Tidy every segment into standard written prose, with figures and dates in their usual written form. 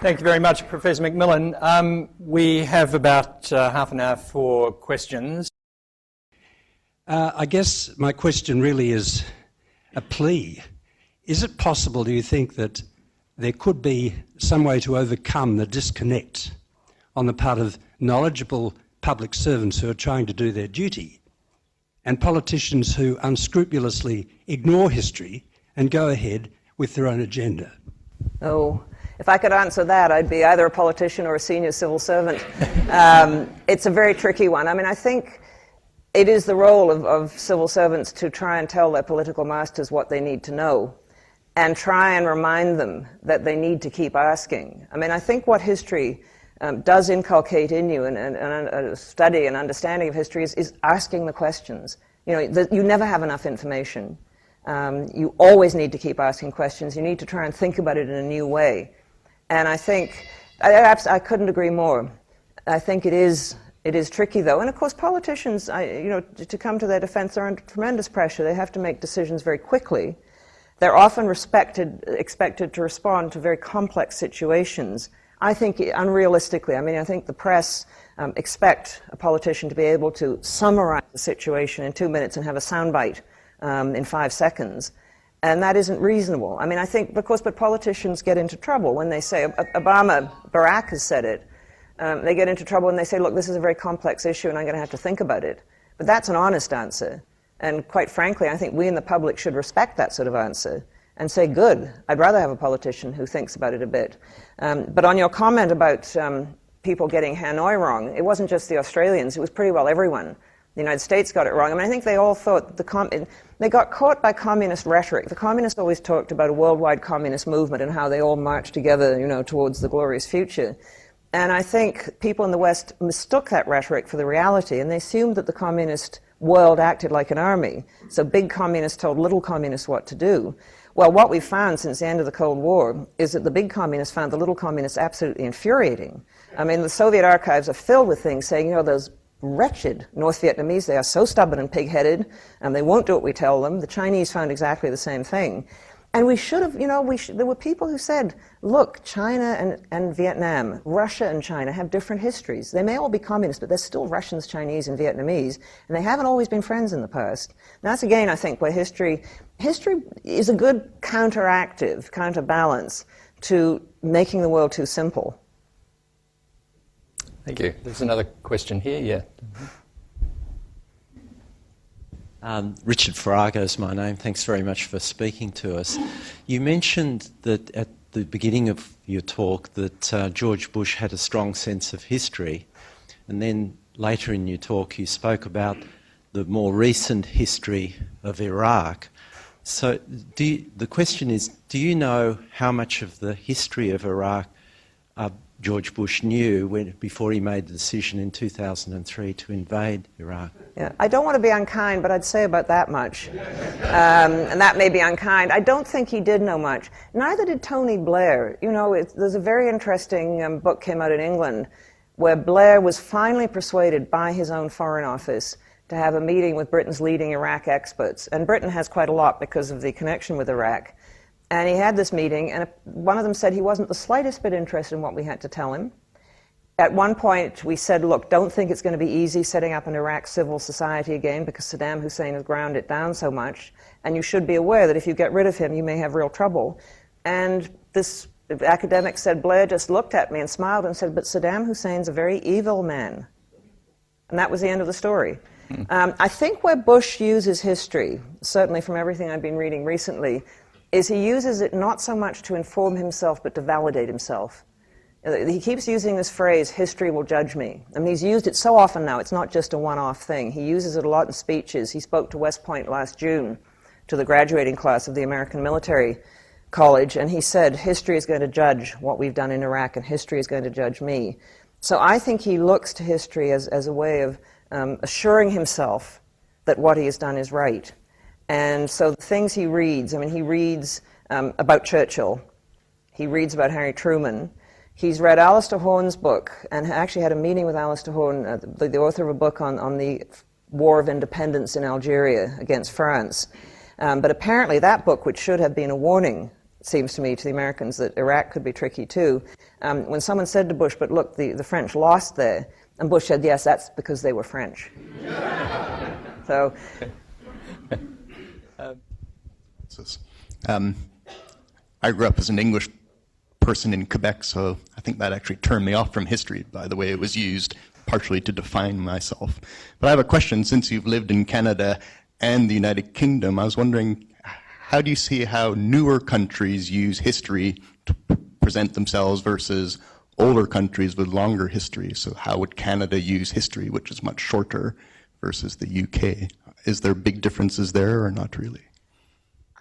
Thank you very much, Professor MacMillan. We have about half an hour for questions. I guess my question really is a plea. Is it possible, do you think, that there could be some way to overcome the disconnect on the part of knowledgeable public servants who are trying to do their duty and politicians who unscrupulously ignore history and go ahead with their own agenda? Oh, if I could answer that, I'd be either a politician or a senior civil servant. It's a very tricky one. I mean, I think it is the role of civil servants to try and tell their political masters what they need to know and try and remind them that they need to keep asking. I mean, I think what history does inculcate in you, and a study and understanding of history, is asking the questions. You know, you never have enough information. You always need to keep asking questions. You need to try and think about it in a new way. And I think, I couldn't agree more. I think it is tricky, though. And of course, politicians, to come to their defense, are under tremendous pressure. They have to make decisions very quickly. They're often expected to respond to very complex situations. I think unrealistically. I mean, I think the press expect a politician to be able to summarize the situation in 2 minutes and have a soundbite in 5 seconds. And that isn't reasonable. I mean, I think, but politicians get into trouble when they say, Barack has said it, they get into trouble when they say, look, this is a very complex issue and I'm going to have to think about it. But that's an honest answer. And quite frankly, I think we in the public should respect that sort of answer and say, good, I'd rather have a politician who thinks about it a bit. But on your comment about people getting Hanoi wrong, it wasn't just the Australians, it was pretty well everyone. The United States got it wrong. I mean, I think they all thought they got caught by communist rhetoric. The communists always talked about a worldwide communist movement and how they all marched together, towards the glorious future. And I think people in the West mistook that rhetoric for the reality, and they assumed that the communist world acted like an army. So big communists told little communists what to do. Well, what we've found since the end of the Cold War is that the big communists found the little communists absolutely infuriating. I mean, the Soviet archives are filled with things saying, those wretched North Vietnamese, they are so stubborn and pig-headed, and they won't do what we tell them. The Chinese found exactly the same thing. And we should have, there were people who said, look, China and Vietnam, Russia and China have different histories. They may all be communists, but they're still Russians, Chinese, and Vietnamese, and they haven't always been friends in the past. And that's, again, I think, where history is a good counterbalance to making the world too simple. Thank you. There's another question here, yeah. Richard Farrago is my name. Thanks very much for speaking to us. You mentioned that at the beginning of your talk that George Bush had a strong sense of history, and then later in your talk you spoke about the more recent history of Iraq. So the question is, do you know how much of the history of Iraq George Bush knew before he made the decision in 2003 to invade Iraq? Yeah, I don't want to be unkind, but I'd say about that much. And that may be unkind. I don't think he did know much. Neither did Tony Blair. There's a very interesting book came out in England where Blair was finally persuaded by his own Foreign Office to have a meeting with Britain's leading Iraq experts. And Britain has quite a lot because of the connection with Iraq. And he had this meeting, and one of them said he wasn't the slightest bit interested in what we had to tell him. At one point, we said, look, don't think it's going to be easy setting up an Iraq civil society again because Saddam Hussein has ground it down so much, and you should be aware that if you get rid of him, you may have real trouble. And this academic said, Blair just looked at me and smiled and said, but Saddam Hussein's a very evil man. And that was the end of the story. I think where Bush uses history, certainly from everything I've been reading recently, is he uses it not so much to inform himself, but to validate himself. He keeps using this phrase, history will judge me. I mean, he's used it so often now, it's not just a one-off thing. He uses it a lot in speeches. He spoke to West Point last June, to the graduating class of the American Military College, and he said, history is going to judge what we've done in Iraq, and history is going to judge me. So I think he looks to history as a way of assuring himself that what he has done is right. And so the things he reads, I mean, he reads about Churchill, he reads about Harry Truman, he's read Alistair Horn's book, and actually had a meeting with Alistair Horn, the author of a book on the War of Independence in Algeria against France. But apparently that book, which should have been a warning, it seems to me, to the Americans that Iraq could be tricky too, when someone said to Bush, but look, the French lost there, and Bush said, yes, that's because they were French. So... I grew up as an English person in Quebec, so I think that actually turned me off from history by the way it was used, partially to define myself. But I have a question. Since you've lived in Canada and the United Kingdom, I was wondering, how do you see how newer countries use history to present themselves versus older countries with longer history? So how would Canada use history, which is much shorter, versus the UK? Is there big differences there or not really?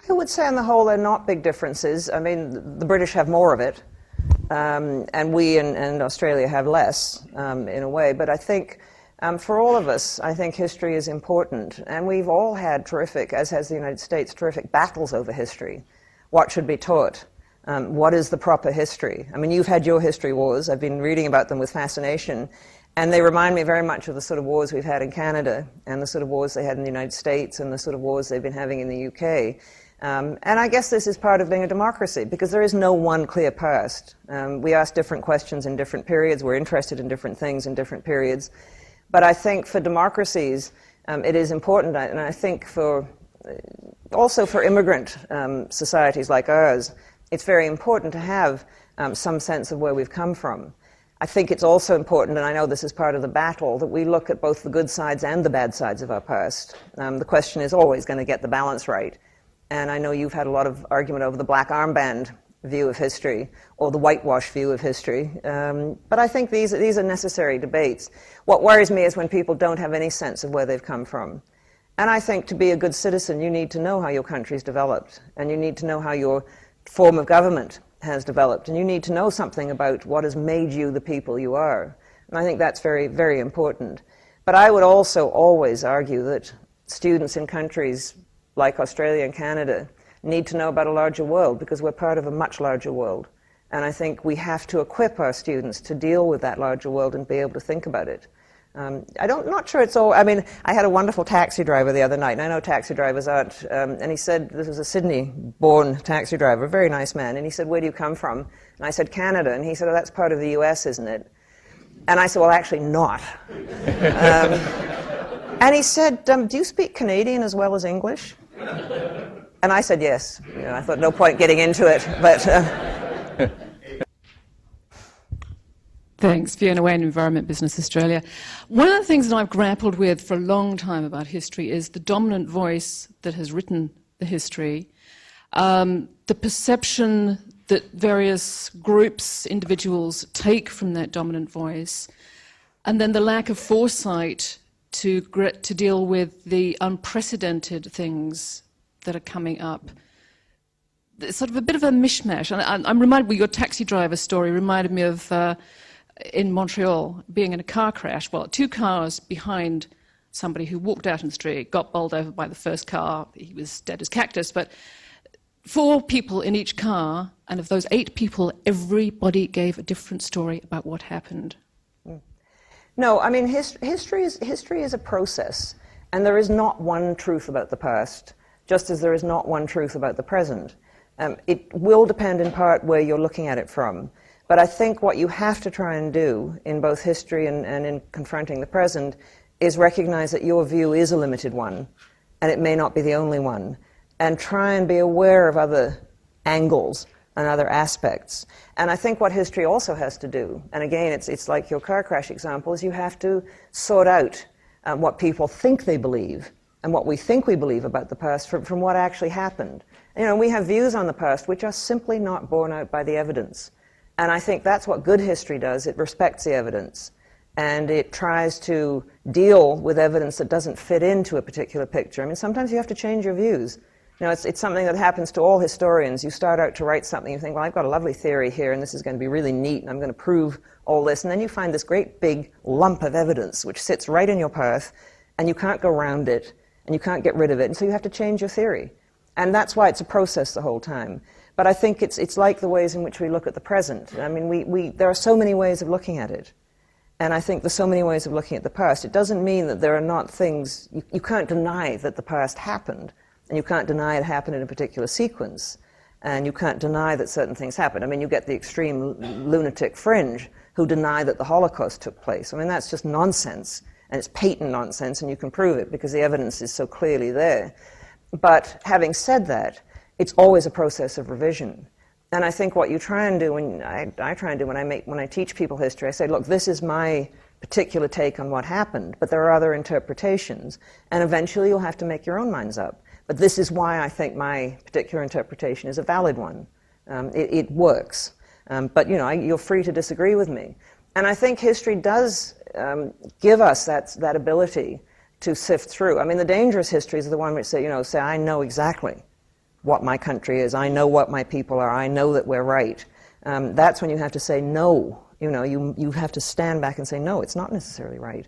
I would say on the whole there are not big differences. I mean, the British have more of it, and we and Australia have less, in a way. But I think for all of us, I think history is important. And we've all had terrific, as has the United States, terrific battles over history. What should be taught? What is the proper history? I mean, you've had your history wars. I've been reading about them with fascination. And they remind me very much of the sort of wars we've had in Canada, and the sort of wars they had in the United States, and the sort of wars they've been having in the UK. And I guess this is part of being a democracy, because there is no one clear past. We ask different questions in different periods. We're interested in different things in different periods. But I think for democracies, it is important, and I think also for immigrant societies like ours, it's very important to have some sense of where we've come from. I think it's also important, and I know this is part of the battle, that we look at both the good sides and the bad sides of our past. The question is always going to get the balance right. And I know you've had a lot of argument over the black armband view of history or the whitewash view of history. But I think these are necessary debates. What worries me is when people don't have any sense of where they've come from. And I think to be a good citizen, you need to know how your country's developed, and you need to know how your form of government has developed, and you need to know something about what has made you the people you are. And I think that's very, very important. But I would also always argue that students in countries like Australia and Canada need to know about a larger world, because we're part of a much larger world. And I think we have to equip our students to deal with that larger world and be able to think about it. Not sure it's all, I mean, I had a wonderful taxi driver the other night, and I know taxi drivers aren't, and he said, this was a Sydney-born taxi driver, a very nice man, and he said, where do you come from? And I said, Canada, and he said, oh, that's part of the US, isn't it? And I said, well, actually not. And he said, do you speak Canadian as well as English? And I said yes. You know, I thought no point getting into it, but... Thanks. Fiona Wayne, Environment Business Australia. One of the things that I've grappled with for a long time about history is the dominant voice that has written the history, the perception that various groups, individuals take from that dominant voice, and then the lack of foresight to deal with the unprecedented things that are coming up. It's sort of a bit of a mishmash. And I'm reminded, your taxi driver story reminded me of in Montreal being in a car crash. Well, 2 cars behind somebody who walked out in the street, got bowled over by the first car. He was dead as cactus, but 4 people in each car, and of those 8 people, everybody gave a different story about what happened. No, I mean, history is a process, and there is not one truth about the past, just as there is not one truth about the present. It will depend in part where you're looking at it from. But I think what you have to try and do in both history and in confronting the present is recognize that your view is a limited one, and it may not be the only one, and try and be aware of other angles and other aspects. And I think what history also has to do, and again, it's like your car crash example, is you have to sort out what people think they believe and what we think we believe about the past from what actually happened. You know, we have views on the past which are simply not borne out by the evidence. And I think that's what good history does. It respects the evidence, and it tries to deal with evidence that doesn't fit into a particular picture. I mean, sometimes you have to change your views. You know, it's something that happens to all historians. You start out to write something, you think, well, I've got a lovely theory here, and this is going to be really neat, and I'm going to prove all this. And then you find this great big lump of evidence which sits right in your path, and you can't go around it, and you can't get rid of it, and so you have to change your theory. And that's why it's a process the whole time. But I think it's like the ways in which we look at the present. I mean, there are so many ways of looking at it. And I think there's so many ways of looking at the past. It doesn't mean that there are not things, you can't deny that the past happened, and you can't deny it happened in a particular sequence. and you can't deny that certain things happen. I mean, you get the extreme lunatic fringe who deny that the Holocaust took place. I mean, that's just nonsense, and it's patent nonsense, and you can prove it because the evidence is so clearly there. But having said that, it's always a process of revision. And I think what you try and do, when I try and do when I teach people history, I say, look, this is my particular take on what happened, but there are other interpretations, and eventually you'll have to make your own minds up. But this is why I think my particular interpretation is a valid one. It works. But you're free to disagree with me. And I think history does give us that ability to sift through. I mean, the dangerous histories are the one which say, I know exactly what my country is. I know what my people are. I know that we're right. That's when you have to say no. You have to stand back and say, no, it's not necessarily right.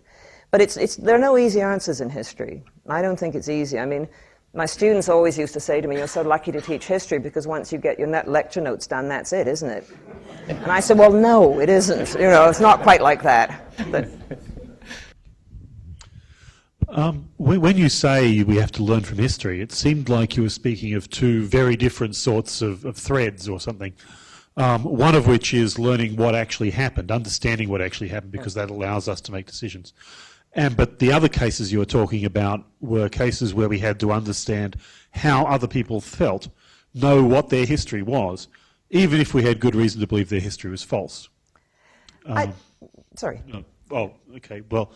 But there are no easy answers in history. I don't think it's easy. I mean, my students always used to say to me, you're so lucky to teach history because once you get your lecture notes done, that's it, isn't it? And I said, well, no, it isn't. It's not quite like that. But when you say we have to learn from history, it seemed like you were speaking of two very different sorts of threads or something. One of which is learning what actually happened, understanding what actually happened, because that allows us to make decisions. But the other cases you were talking about were cases where we had to understand how other people felt, know what their history was, even if we had good reason to believe their history was false. Sorry. Oh, okay. Well,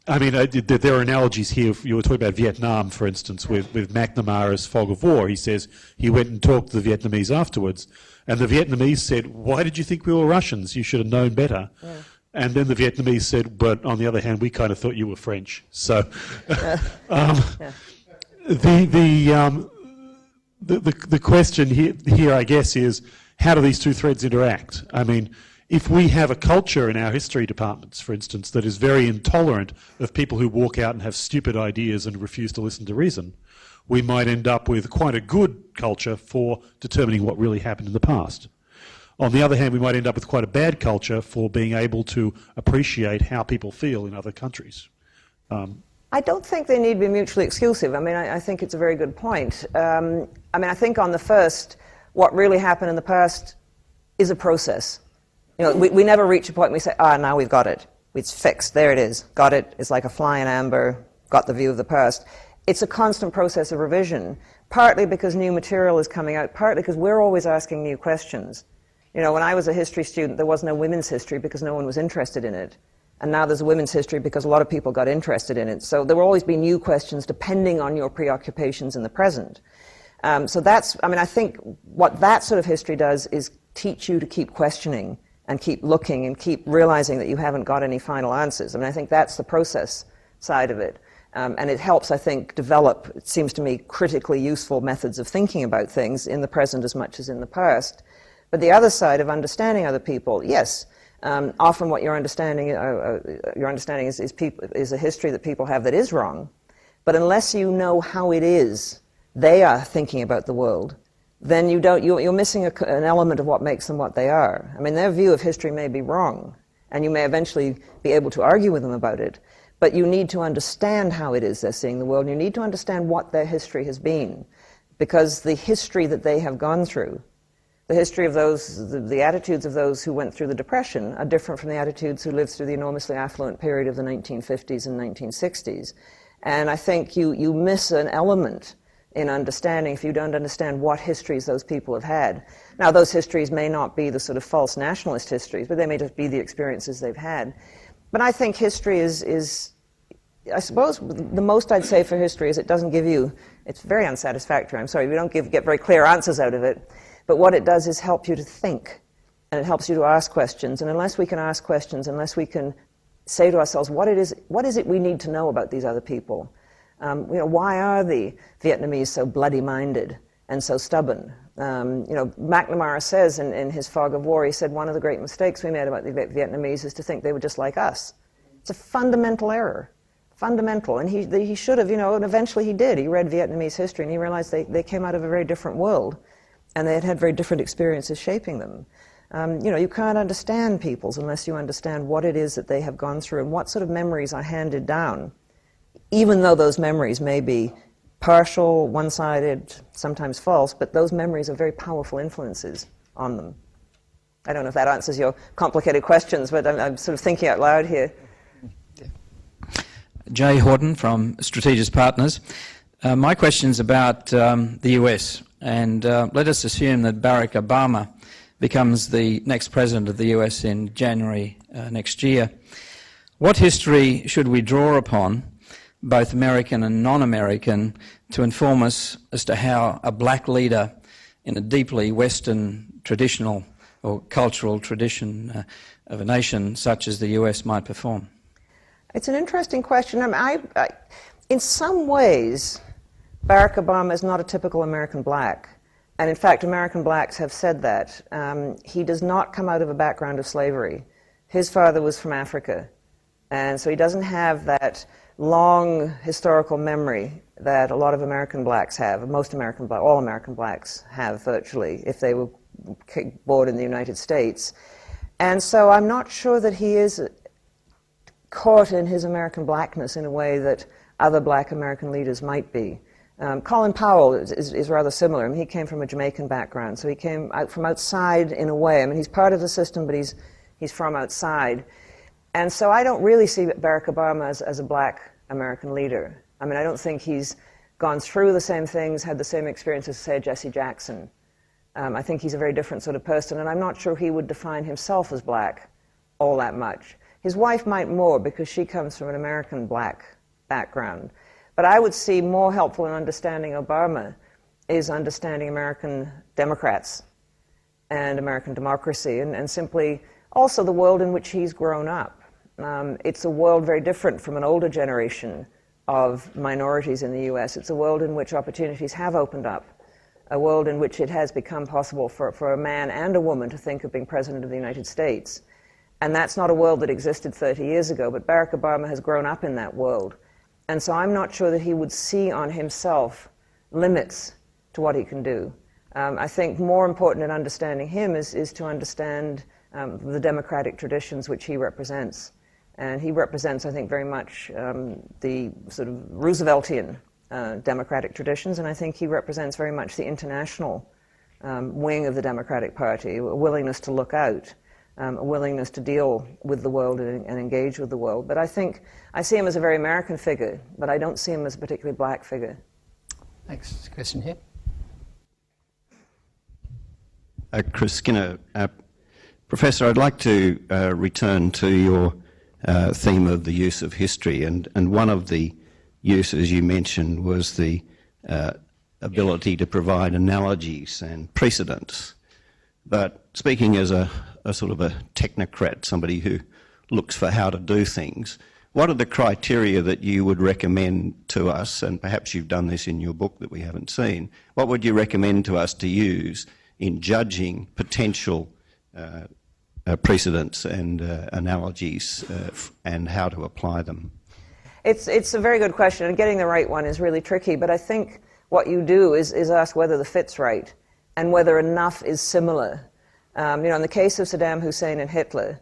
I mean, there are analogies here. You were talking about Vietnam, for instance, with McNamara's Fog of War. He says he went and talked to the Vietnamese afterwards, and the Vietnamese said, why did you think we were Russians? You should have known better. Yeah. And then the Vietnamese said, but on the other hand, we kind of thought you were French. So the question here, I guess, is how do these two threads interact? I mean, if we have a culture in our history departments, for instance, that is very intolerant of people who walk out and have stupid ideas and refuse to listen to reason, we might end up with quite a good culture for determining what really happened in the past. On the other hand, we might end up with quite a bad culture for being able to appreciate how people feel in other countries. I don't think they need to be mutually exclusive. I mean, I think it's a very good point. I think on the first, what really happened in the past is a process. We never reach a point and we say, now we've got it. It's fixed. There it is. Got it. It's like a fly in amber. Got the view of the past. It's a constant process of revision, partly because new material is coming out, partly because we're always asking new questions. When I was a history student, there was no women's history because no one was interested in it. And now there's a women's history because a lot of people got interested in it. So there will always be new questions depending on your preoccupations in the present. So I think what that sort of history does is teach you to keep questioning and keep looking and keep realizing that you haven't got any final answers. I think that's the process side of it. And it helps, I think, develop, it seems to me, critically useful methods of thinking about things in the present as much as in the past. But the other side of understanding other people, yes, often what you're understanding is a history that people have that is wrong. But unless you know how it is they are thinking about the world, then you're missing an element of what makes them what they are. I mean, their view of history may be wrong, and you may eventually be able to argue with them about it. But you need to understand how it is they're seeing the world, and you need to understand what their history has been, because the history that they have gone through, the history of the attitudes of those who went through the Depression are different from the attitudes who lived through the enormously affluent period of the 1950s and 1960s. And I think you miss an element in understanding if you don't understand what histories those people have had. Now, those histories may not be the sort of false nationalist histories, but they may just be the experiences they've had. But I think history is I suppose the most I'd say for history is it doesn't give you, it's very unsatisfactory, I'm sorry, we don't get very clear answers out of it. But what it does is help you to think, and it helps you to ask questions. And unless we can ask questions, unless we can say to ourselves, what is it we need to know about these other people? Why are the Vietnamese so bloody-minded and so stubborn? McNamara says in his Fog of War, he said one of the great mistakes we made about the Vietnamese is to think they were just like us. It's a fundamental error. Fundamental. And he should have, and eventually he did. He read Vietnamese history and he realized they came out of a very different world. And they had very different experiences shaping them. You can't understand peoples unless you understand what it is that they have gone through and what sort of memories are handed down, even though those memories may be partial, one-sided, sometimes false, but those memories are very powerful influences on them. I don't know if that answers your complicated questions, but I'm sort of thinking out loud here. Jay Horton from Strategist Partners. My question's about the US, and let us assume that Barack Obama becomes the next president of the US in January next year. What history should we draw upon, both American and non-American, to inform us as to how a black leader in a deeply Western traditional or cultural tradition of a nation such as the US might perform? It's an interesting question. In some ways, Barack Obama is not a typical American black. And in fact, American blacks have said that. He does not come out of a background of slavery. His father was from Africa. And so he doesn't have that long historical memory that a lot of American blacks have, all American blacks have virtually, if they were born in the United States. And so I'm not sure that he is caught in his American blackness in a way that other black American leaders might be. Colin Powell is rather similar. I mean, he came from a Jamaican background, so he came out from outside in a way. I mean, he's part of the system, but he's from outside. And so I don't really see Barack Obama as a black American leader. I mean, I don't think he's gone through the same things, had the same experiences, say, Jesse Jackson. I think he's a very different sort of person, and I'm not sure he would define himself as black all that much. His wife might more, because she comes from an American black background. But I would see more helpful in understanding Obama is understanding American Democrats and American democracy, and simply also the world in which he's grown up. It's a world very different from an older generation of minorities in the US. It's a world in which opportunities have opened up, a world in which it has become possible for a man and a woman to think of being president of the United States. And that's not a world that existed 30 years ago, but Barack Obama has grown up in that world. And so I'm not sure that he would see on himself limits to what he can do. I think more important in understanding him is to understand the democratic traditions which he represents. And he represents, I think, very much the sort of Rooseveltian democratic traditions, and I think he represents very much the international wing of the Democratic Party, a willingness to look out, a willingness to deal with the world and engage with the world. But I think I see him as a very American figure, but I don't see him as a particularly black figure. Next question here. Chris Skinner. Professor, I'd like to return to your theme of the use of history, and one of the uses you mentioned was the ability to provide analogies and precedents. But speaking as a sort of a technocrat, somebody who looks for how to do things, what are the criteria that you would recommend to us, and perhaps you've done this in your book that we haven't seen, what would you recommend to us to use in judging potential precedents and analogies and how to apply them? It's a very good question, and getting the right one is really tricky, but I think what you do is ask whether the fit's right and whether enough is similar. In the case of Saddam Hussein and Hitler,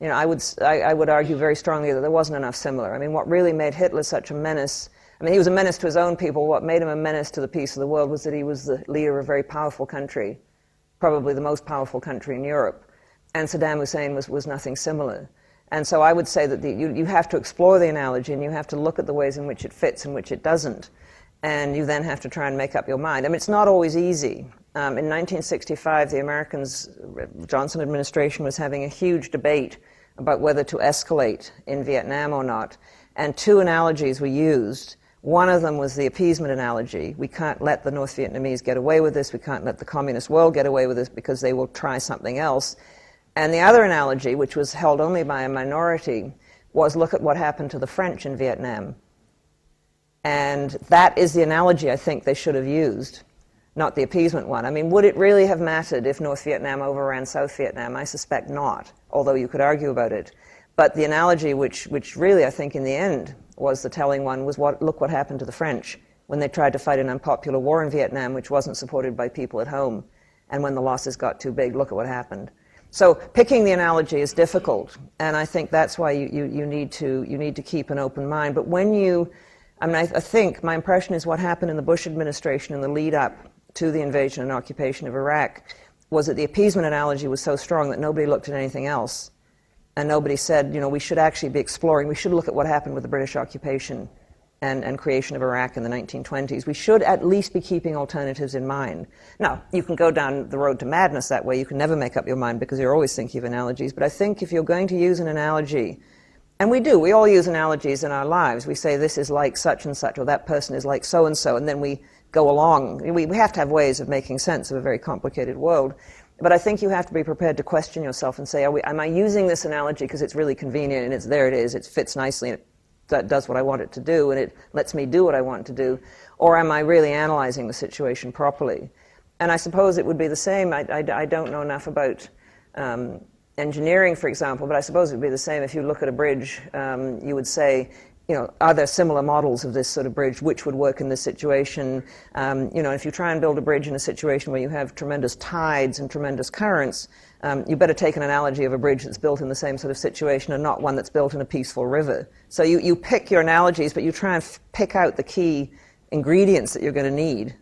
I would argue very strongly that there wasn't enough similar. I mean, what really made Hitler such a menace, I mean, he was a menace to his own people. What made him a menace to the peace of the world was that he was the leader of a very powerful country, probably the most powerful country in Europe. And Saddam Hussein was nothing similar. And so I would say that you have to explore the analogy, and you have to look at the ways in which it fits and which it doesn't. And you then have to try and make up your mind. I mean, it's not always easy. In 1965, the Americans, Johnson administration, was having a huge debate about whether to escalate in Vietnam or not. And two analogies were used. One of them was the appeasement analogy. We can't let the North Vietnamese get away with this. We can't let the communist world get away with this because they will try something else. And the other analogy, which was held only by a minority, was look at what happened to the French in Vietnam. And that is the analogy I think they should have used, not the appeasement one. I mean, would it really have mattered if North Vietnam overran South Vietnam? I suspect not, although you could argue about it. But the analogy which really I think in the end was the telling one was look what happened to the French when they tried to fight an unpopular war in Vietnam which wasn't supported by people at home. And when the losses got too big, look at what happened. So picking the analogy is difficult, and I think that's why you need to keep an open mind. But when you I mean, I think my impression is what happened in the Bush administration in the lead up to the invasion and occupation of Iraq was that the appeasement analogy was so strong that nobody looked at anything else. And nobody said, you know, we should actually be exploring, we should look at what happened with the British occupation and creation of Iraq in the 1920s. We should at least be keeping alternatives in mind. Now, you can go down the road to madness that way. You can never make up your mind because you're always thinking of analogies. But I think if you're going to use an analogy, and we all use analogies in our lives. We say this is like such and such, or that person is like so-and-so, and then we go along. We have to have ways of making sense of a very complicated world. But I think you have to be prepared to question yourself and say, am I using this analogy because it's really convenient and there it is, it fits nicely and it does what I want it to do and it lets me do what I want to do, or am I really analyzing the situation properly? And I suppose it would be the same. I don't know enough about engineering, for example, but I suppose it would be the same if you look at a bridge. You would say, you know, are there similar models of this sort of bridge which would work in this situation? You know, if you try and build a bridge in a situation where you have tremendous tides and tremendous currents, you better take an analogy of a bridge that's built in the same sort of situation and not one that's built in a peaceful river. So you pick your analogies, but you try and pick out the key ingredients that you're going to need.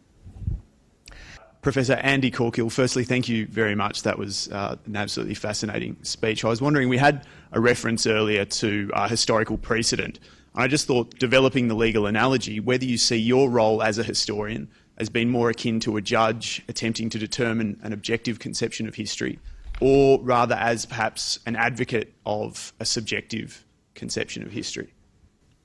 Professor Andy Corkill, firstly, thank you very much. That was an absolutely fascinating speech. I was wondering, we had a reference earlier to historical precedent. And I just thought, developing the legal analogy, whether you see your role as a historian as being more akin to a judge attempting to determine an objective conception of history, or rather as perhaps an advocate of a subjective conception of history.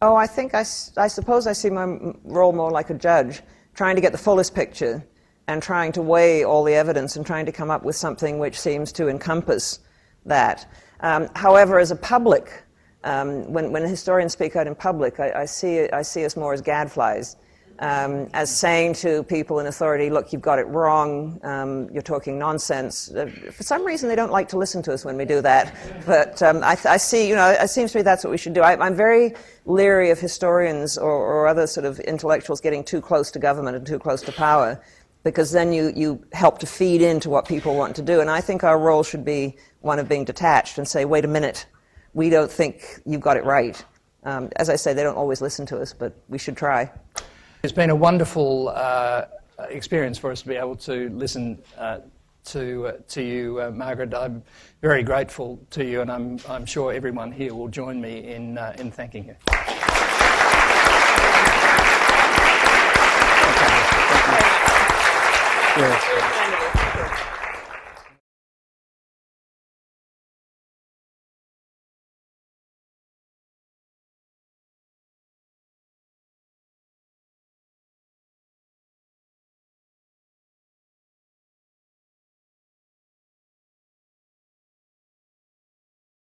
Oh, I think I suppose I see my role more like a judge, trying to get the fullest picture and trying to weigh all the evidence and trying to come up with something which seems to encompass that. However, as a public, when historians speak out in public, I see us more as gadflies, as saying to people in authority, look, you've got it wrong, you're talking nonsense. For some reason, they don't like to listen to us when we do that. But I see, you know, it seems to me that's what we should do. I'm very leery of historians or other sort of intellectuals getting too close to government and too close to power, because then you help to feed into what people want to do. And I think our role should be one of being detached and say, wait a minute, we don't think you've got it right. As I say, they don't always listen to us, but we should try. It's been a wonderful experience for us to be able to listen to you, Margaret. I'm very grateful to you, and I'm sure everyone here will join me in thanking you. Thank you.